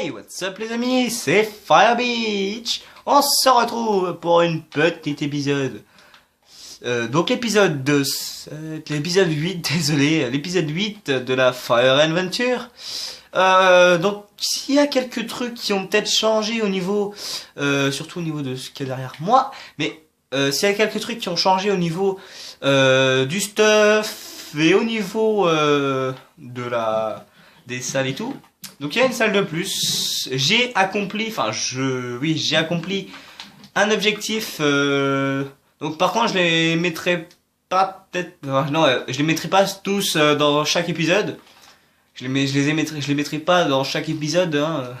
Hey, what's up les amis, c'est Firebeach. On se retrouve pour une petite épisode. Donc l'épisode 2, l'épisode 8, désolé, l'épisode 8 de la Fire Adventure. Donc s'il y a quelques trucs qui ont peut-être changé au niveau, surtout au niveau de ce qu'il y a derrière moi, mais s'il y a quelques trucs qui ont changé au niveau du stuff et au niveau des salles et tout. Donc il y a une salle de plus. J'ai accompli, j'ai accompli un objectif. Donc par contre, je les mettrai pas peut-être, je les mettrai pas tous dans chaque épisode. Je les mettrai pas dans chaque épisode. Hein.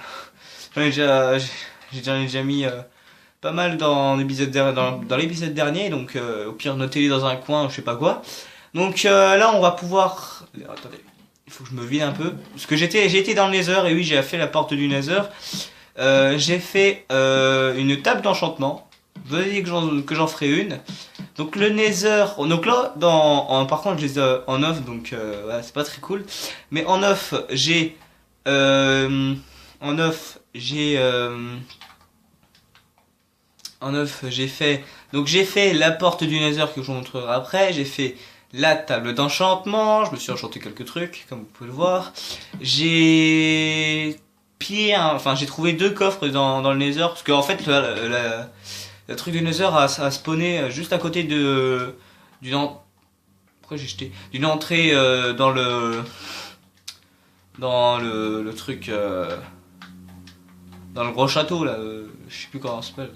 J'en ai déjà mis pas mal dans l'épisode dernier. Donc au pire, notez-les dans un coin, ou je sais pas quoi. Donc là, on va pouvoir. Attendez. Il faut que je me vide un peu. Parce que j'ai été dans le Nether, et oui, j'ai fait la porte du Nether. J'ai fait une table d'enchantement. Je vous ai dit que j'en ferai une. Donc le Nether. Donc là, par contre, je les ai en off, donc voilà, c'est pas très cool. Mais en off, j'ai fait. Donc j'ai fait la porte du Nether que je vous montrerai après. J'ai fait la table d'enchantement, je me suis enchanté quelques trucs, comme vous pouvez le voir. J'ai j'ai trouvé 2 coffres dans le Nether, parce qu'en fait, le truc du Nether a spawné juste à côté d'une entrée dans le truc, dans le gros château, là, je sais plus comment ça s'appelle.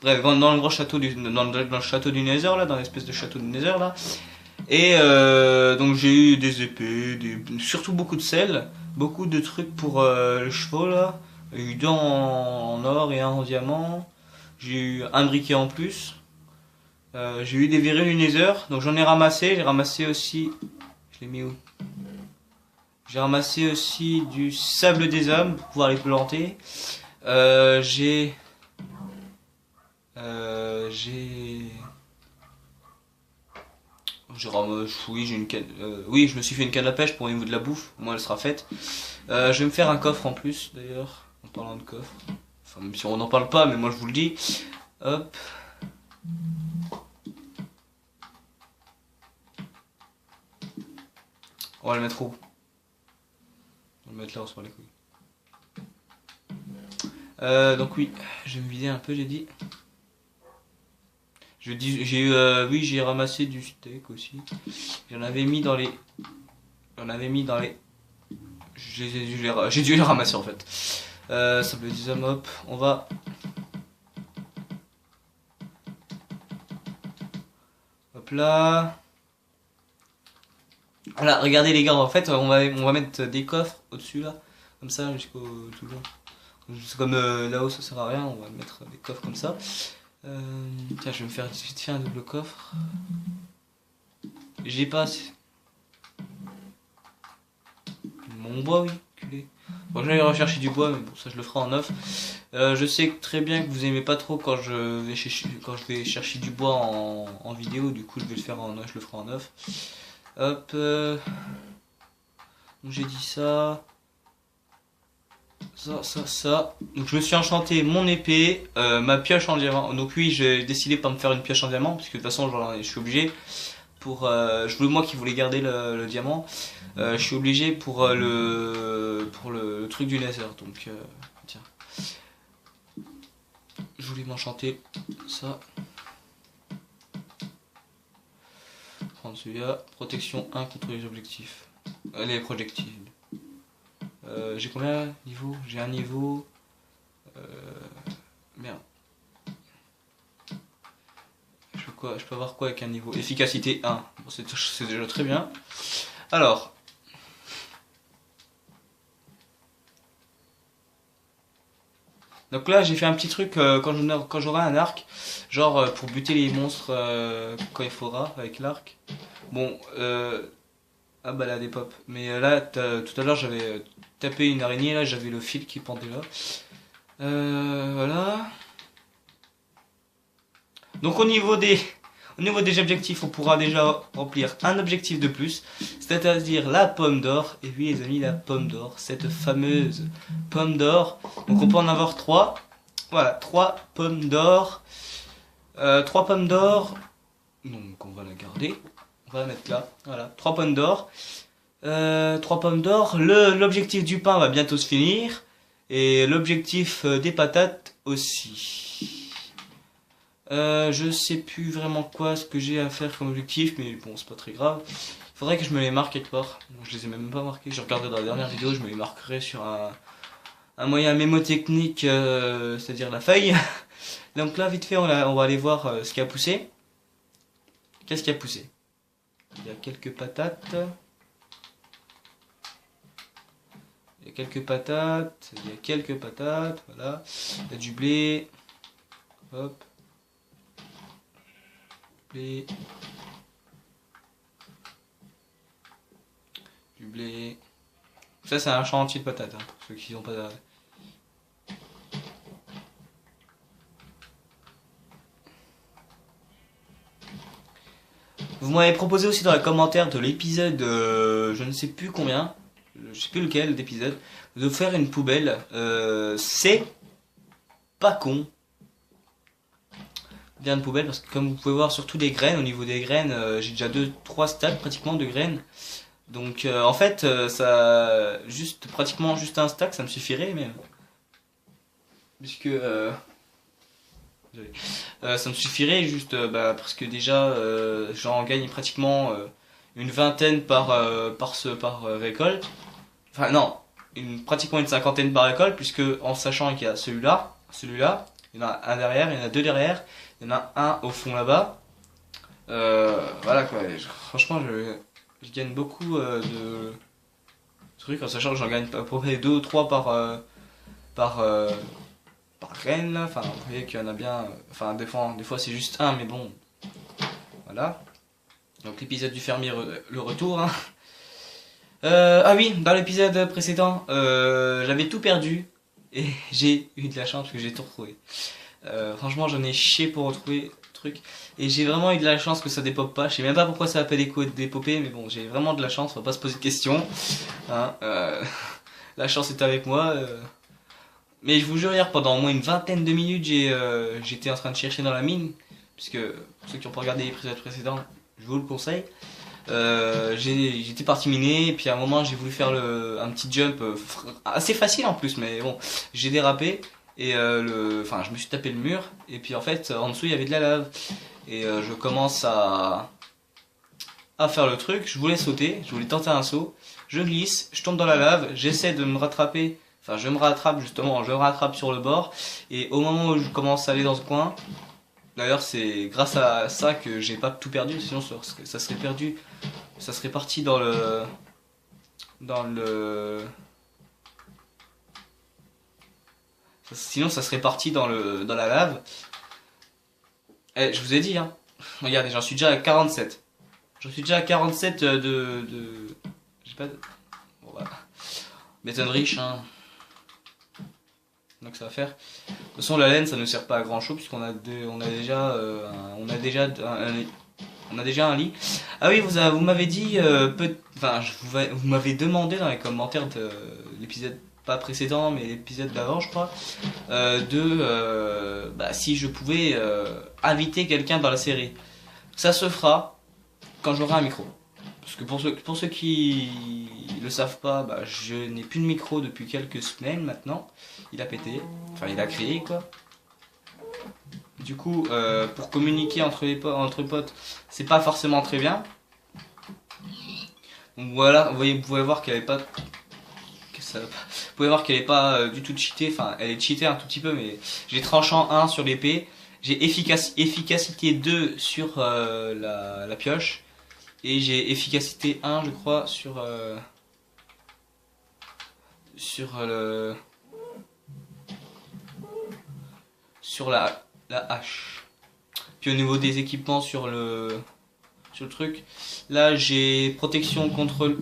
Bref, dans le gros château dans le château du Nether, là, dans l'espèce de château du Nether, là. Et donc j'ai eu des épées, surtout beaucoup de sel, beaucoup de trucs pour les chevaux là. J'ai eu 2 en or et 1 en diamant. J'ai eu un briquet en plus. J'ai eu des verrues du Nether, donc j'en ai ramassé. J'ai ramassé aussi. Je l'ai mis où? J'ai ramassé aussi du sable des hommes pour pouvoir les planter. J'ai une canne. Oui, je me suis fait une canne à pêche pour au niveau de la bouffe. Au moins, elle sera faite. Je vais me faire un coffre en plus, d'ailleurs. En parlant de coffre. Enfin, même si on n'en parle pas, mais moi je vous le dis. Hop. On va le mettre où? On va le mettre là, on se prend les couilles. Donc oui, je vais me vider un peu, j'ai dit. J'ai ramassé du steak aussi. J'en avais mis dans les. J'ai dû les ramasser en fait. Ça peut dire hop. On va. Hop là. Voilà, regardez les gars, en fait, on va mettre des coffres au-dessus là. Comme ça, jusqu'au toujours. Comme là-haut, ça sert à rien, on va mettre des coffres comme ça. Tiens, je vais me faire vite fait un double coffre. J'ai pas assez. Mon bois, oui, culé. Bon, je vais rechercher du bois, mais bon, ça je le ferai en off. Je sais très bien que vous aimez pas trop quand je vais chercher du bois en vidéo, du coup je vais le faire je le ferai en off. Hop. Donc j'ai dit ça. Ça. Donc je me suis enchanté mon épée, ma pioche en diamant. Donc oui, j'ai décidé de pas me faire une pioche en diamant, parce que de toute façon je suis obligé. Moi qui voulais garder le diamant, je suis obligé pour le truc du Nether. Donc tiens, je voulais m'enchanter ça. Prendre celui-là, protection 1 contre les objectifs, les projectiles. J'ai combien niveau? J'ai un niveau. Merde. Je peux avoir quoi avec un niveau? Efficacité 1. Bon, c'est déjà très bien. Alors. Donc là, j'ai fait un petit truc quand j'aurai un arc. Genre pour buter les monstres quand il faudra avec l'arc. Bon. Ah bah là des pop. Mais là tout à l'heure j'avais tapé une araignée, là j'avais le fil qui pendait là. Voilà. Donc au niveau Au niveau des objectifs, on pourra déjà remplir un objectif de plus, c'est-à-dire la pomme d'or. Et oui les amis, la pomme d'or, cette fameuse pomme d'or. Donc on peut en avoir 3. Voilà, 3 pommes d'or. 3 pommes d'or. Donc on va la garder. On va la mettre là. Voilà, 3 pommes d'or. 3 pommes d'or. L'objectif du pain va bientôt se finir. Et l'objectif des patates aussi. Je sais plus vraiment quoi ce que j'ai à faire comme objectif, mais bon, c'est pas très grave. Faudrait que je me les marque quelque part. Je les ai même pas marqués. Je regardais dans la dernière vidéo, je me les marquerai sur un moyen mémotechnique, c'est-à-dire la feuille. Donc là, vite fait, on va aller voir ce qui a poussé. Qu'est-ce qui a poussé? Il y a quelques patates. Il y a quelques patates. Il y a quelques patates. Voilà. Il y a du blé. Hop. Blé. Du blé. Ça, c'est un champ entier de patates, hein, pour ceux qui n'ont pas. Vous m'avez proposé aussi dans les commentaires de l'épisode, je ne sais plus combien, je sais plus lequel d'épisode, de faire une poubelle. C'est pas con. Bien de poubelle parce que comme vous pouvez voir surtout des graines, au niveau des graines, j'ai déjà 2-3 stacks pratiquement de graines. Donc en fait, ça pratiquement juste un stack, ça me suffirait même. Puisque ça me suffirait juste parce que déjà j'en gagne pratiquement une vingtaine par récolte. Enfin non, pratiquement une cinquantaine par récolte, puisque en sachant qu'il y a celui-là, il y en a un derrière, il y en a deux derrière, il y en a un au fond là-bas. Voilà quoi, franchement je gagne beaucoup de trucs en sachant que j'en gagne à peu près 2 ou 3 par graine là. Enfin vous voyez qu'il y en a bien, enfin des fois c'est juste un, mais bon voilà. Donc l'épisode du fermier, le retour hein. Ah oui, dans l'épisode précédent j'avais tout perdu et j'ai eu de la chance parce que j'ai tout retrouvé. Franchement j'en ai chié pour retrouver le truc et j'ai vraiment eu de la chance que ça dépop pas. Je sais même pas pourquoi ça a pas dépopé, mais bon, j'ai vraiment de la chance, on va pas se poser de questions hein. La chance est avec moi. Mais je vous jure, hier pendant au moins une vingtaine de minutes j'étais en train de chercher dans la mine, puisque pour ceux qui n'ont pas regardé les épisodes précédents, je vous le conseille. J'étais parti miner, et puis à un moment j'ai voulu faire un petit jump assez facile en plus, mais bon, j'ai dérapé et je me suis tapé le mur, et puis en fait en dessous il y avait de la lave, et je commence à faire le truc. Je voulais sauter, je voulais tenter un saut, je glisse, je tombe dans la lave, j'essaie de me rattraper, enfin je me rattrape justement, je me rattrape sur le bord, et au moment où je commence à aller dans ce coin, d'ailleurs c'est grâce à ça que j'ai pas tout perdu, sinon ça serait perdu, ça serait parti dans le sinon ça serait parti dans la lave. Je vous ai dit hein, regardez, j'en suis déjà à 47. J'en suis déjà à 47 j'ai pas de... Bon voilà. Méthode riche hein. Donc ça va faire. De toute façon la laine ça ne sert pas à grand chose puisqu'on a déjà un lit. Ah oui, vous m'avez dit vous m'avez demandé dans les commentaires de l'épisode pas précédent mais l'épisode d'avant je crois si je pouvais inviter quelqu'un dans la série. Ça se fera quand j'aurai un micro. Parce que pour ceux qui le savent pas, je n'ai plus de micro depuis quelques semaines maintenant. Il a pété, enfin il a crié quoi. Du coup, pour communiquer entre potes, c'est pas forcément très bien. Donc voilà, vous pouvez voir qu'elle est pas... Vous pouvez voir qu'elle est pas du tout cheatée, enfin elle est cheatée un tout petit peu, mais j'ai tranchant 1 sur l'épée, j'ai efficacité 2 sur la pioche, et j'ai efficacité 1 je crois sur la hache. Puis au niveau des équipements sur le truc, là j'ai protection contre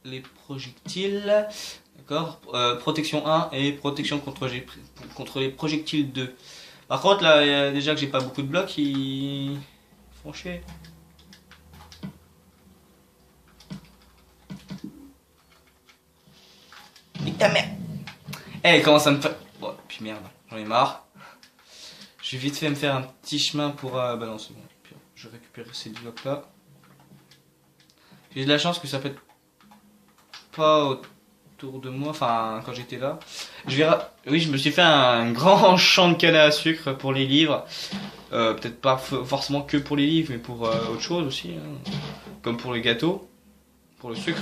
les projectiles, d'accord, protection 1 et protection contre les projectiles 2. Par contre, là, déjà que j'ai pas beaucoup de blocs, ils font chier. Nique ta mère. Eh, comment ça me fait... Bon, puis merde, j'en ai marre. Je vais vite fait me faire un petit chemin pour... bah non, c'est bon. Puis, je récupère ces blocs là. J'ai de la chance que ça pète pas autour de moi, enfin quand j'étais là. Oui, je me suis fait un grand champ de canne à sucre pour les livres. Peut-être pas forcément que pour les livres, mais pour autre chose aussi. Hein. Comme pour les gâteaux, pour le sucre.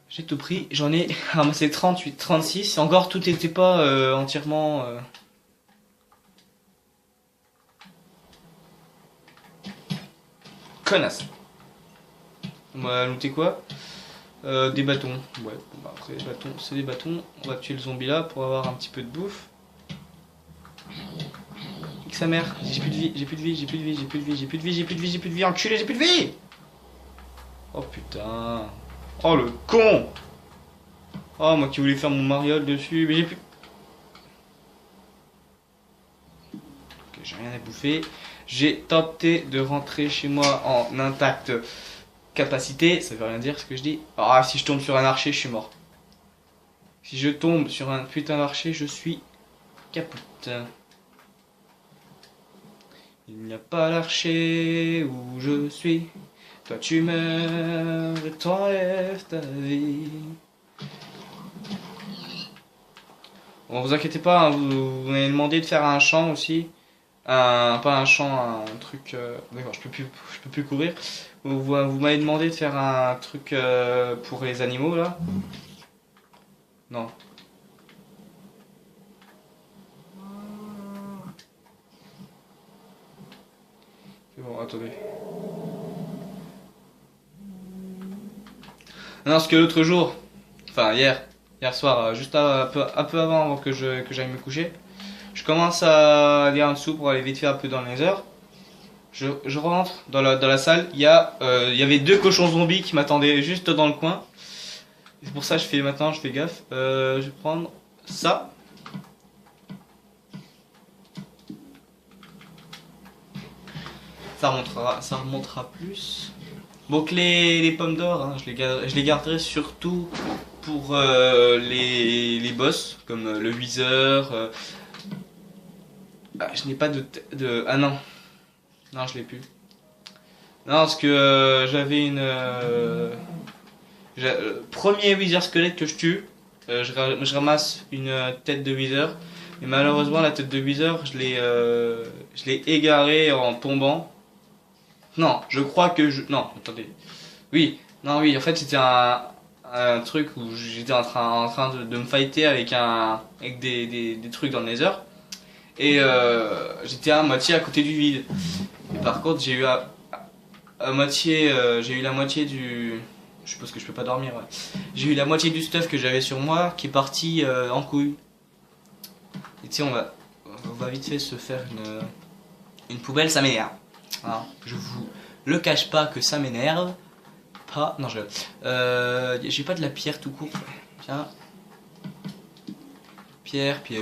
J'ai tout pris, j'en ai ramassé 38, 36. Encore tout n'était pas entièrement... Connasse. On va looter quoi? Des bâtons. Ouais, bah après les bâtons, c'est des bâtons. On va tuer le zombie là pour avoir un petit peu de bouffe. Nique sa mère, j'ai plus de vie, j'ai plus de vie, j'ai plus de vie, j'ai plus de vie, j'ai plus de vie, j'ai plus de vie, j'ai plus de vie, enculé, j'ai plus de vie. Oh putain. Oh le con. Oh moi qui voulais faire mon mariole dessus, mais j'ai plus... Ok, j'ai rien à bouffer. J'ai tenté de rentrer chez moi en intacte capacité. Ça veut rien dire ce que je dis. Ah, si je tombe sur un archer, je suis mort. Si je tombe sur un putain d'archer, je suis capote. Il n'y a pas l'archer où je suis. Toi tu meurs et t'enlèves ta vie. Bon, vous inquiétez pas, hein, vous m'avez demandé de faire un chant aussi. Pas un chant, un truc... D'accord, je peux plus courir. Vous m'avez demandé de faire un truc pour les animaux là. Non. C'est bon, attendez. Non, parce que l'autre jour, enfin hier soir, juste un peu avant que j'aille me coucher, je commence à aller en dessous pour aller vite faire un peu dans les heures. Je rentre dans la salle, il y avait 2 cochons zombies qui m'attendaient juste dans le coin. C'est pour ça que je fais gaffe. Je vais prendre ça. Ça remontera plus. Donc les pommes d'or, hein, je les garderai surtout pour les boss, comme le Wither. Je n'ai pas ah non. Non, je l'ai plus. Non, parce que j'avais une... premier Wither squelette que je tue, je ramasse une tête de Wither. Et malheureusement, la tête de Wither, je l'ai égarée en tombant. Non, je crois que je... Non, attendez. Oui, non, oui, en fait, c'était un truc où j'étais en train de me fighter avec des trucs dans le nether. Et j'étais à moitié à côté du vide. Et par contre, j'ai eu la moitié du... Je suppose que je peux pas dormir, ouais. J'ai eu la moitié du stuff que j'avais sur moi qui est parti en couille. Et tu sais, on va vite fait se faire une poubelle, ça m'énerve. Hein, je vous le cache pas que ça m'énerve. Pas... Non, j'ai pas de la pierre tout court. Tiens. Pierre. Je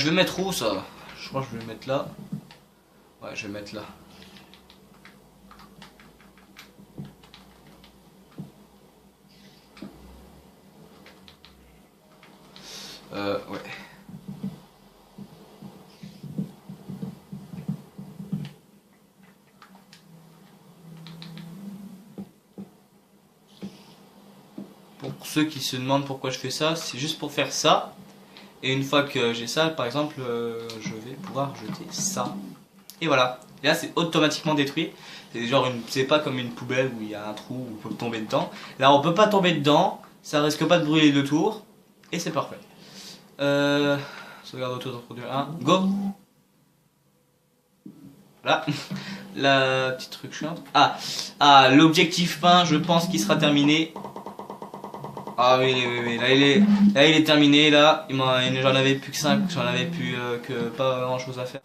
vais mettre où ça? Je crois que je vais le mettre là. Ouais, je vais le mettre là. Ouais. Pour ceux qui se demandent pourquoi je fais ça, c'est juste pour faire ça. Et une fois que j'ai ça, par exemple, je vais pouvoir jeter ça. Et voilà. Et là, c'est automatiquement détruit. C'est genre c'est pas comme une poubelle où il y a un trou où on peut tomber dedans. Là, on peut pas tomber dedans. Ça risque pas de brûler le tour. Et c'est parfait. Sauvegarde auto d'en produire un. Go! Voilà. La petite truc chiante. Ah, l'objectif 1, je pense qu'il sera terminé. Ah oui, oui, oui, là il est terminé, là, j'en avais plus que 5, j'en avais plus que pas grand chose à faire.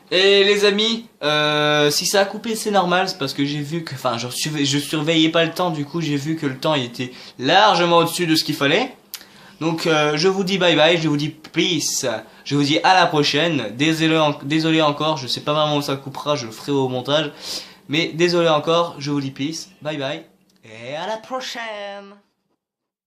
Et les amis, si ça a coupé c'est normal, c'est parce que j'ai vu que, enfin je surveillais pas le temps, du coup j'ai vu que le temps il était largement au-dessus de ce qu'il fallait. Donc je vous dis bye bye, je vous dis peace, je vous dis à la prochaine, désolé encore, je sais pas vraiment où ça coupera, je le ferai au montage. Mais désolé encore, je vous dis peace, bye bye, et à la prochaine.